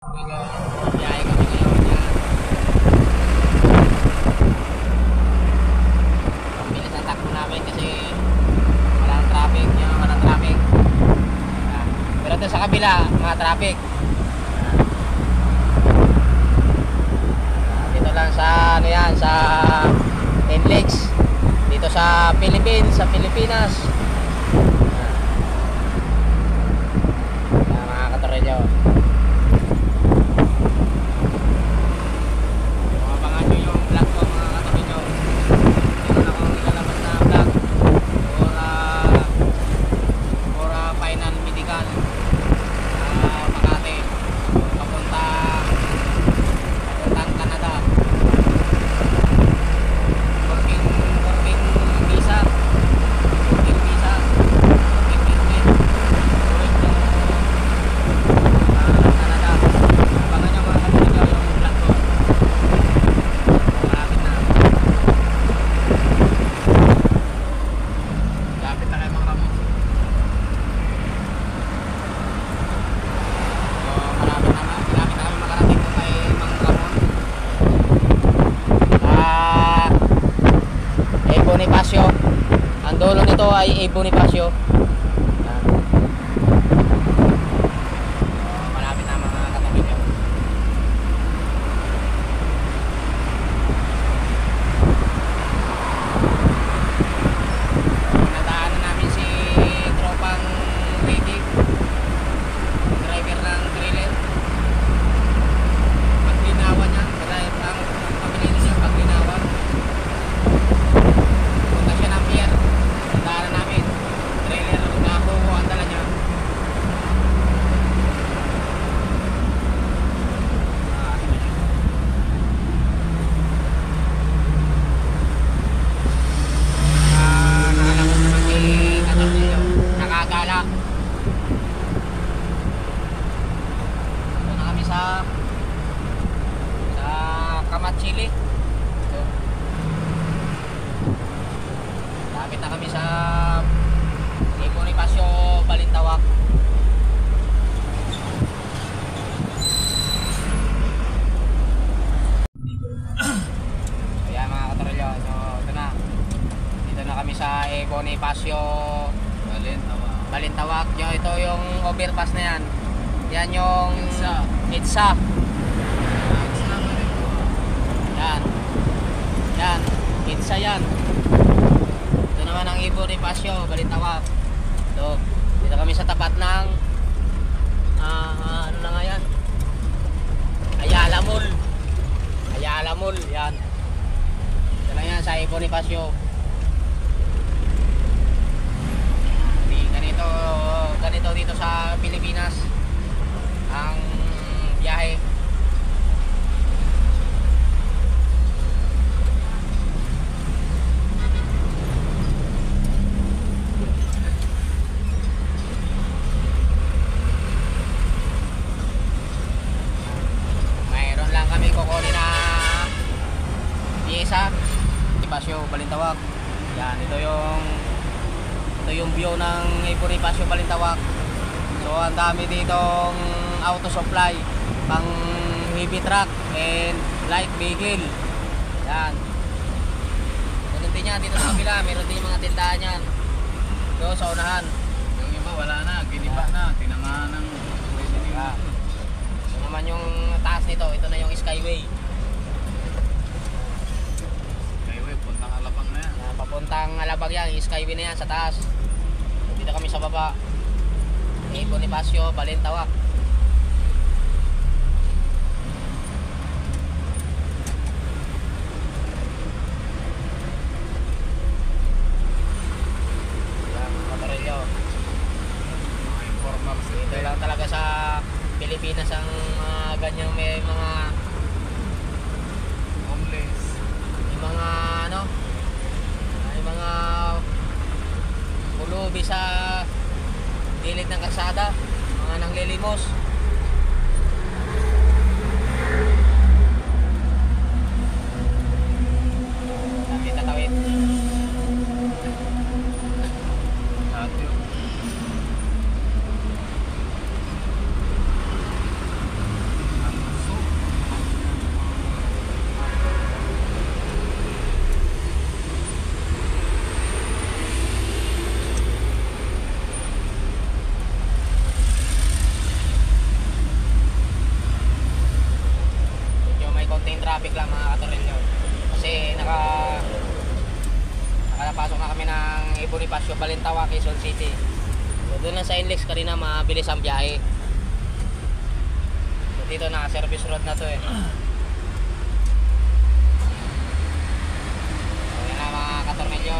Biyahe kami ngayon yan. Ang bilis ang takbo namin kasi walang traffic. Yan, walang traffic. Pero doon sa kabila, mga traffic. Dito lang sa ano yan, sa NLEX. Dito sa Philippines, sa Pilipinas. Mga katorelyo. Bonifacio. Ang dulo nito ay Bonifacio. Malapit na mga katabi nyo. Nadaanan namin si tropang Ricky, driver ng trailer. Paglinawa niya, ang pabilis niya paglinawa. Chile. So, lapit na kami sa Bonifacio, Balintawak. Ayan mga katorelyo. So ito na. Dito na kami sa Bonifacio, Balintawak. Ito yung overpass na yan. Yan yung EDSA. Yan, EDSA yan. Ito naman ang Bonifacio, Balintawak. So, dito kami sa tapat ng ano na nga yan? Ayala Mall. Ayala Mall, yan. Ito na yan sa Bonifacio. Ganito dito sa Pilipinas ang biyahe. Bonifacio, Balintawak. Yan, ito yung view ng Bonifacio, Balintawak. So ang dami ditong auto supply pang heavy truck and light vehicle. Yan. Ganun din yan dito sa kabila, meron din yung mga tindahan yan. So sa unahan. Yung iba wala na, giniba na, tinanga ng So naman yung taas nito, ito na yung Skyway. Papuntang Alabang yan, Skyway na yan sa taas. Dito kami sa baba, Bonifacio, Balintawak. Dito lang talaga sa Pilipinas ang ganyang may mga homeless, may mga ano, mga pulubi sa gilid ng kalsada, mga nanglilimos. Natin tatawid. papasok na kami ng Bonifacio, Balintawak, Quezon City. So, doon lang sa Inlex kanina, mabilis ang biyahe. So, dito na, service road na to eh. So, yan na mga katornilyo.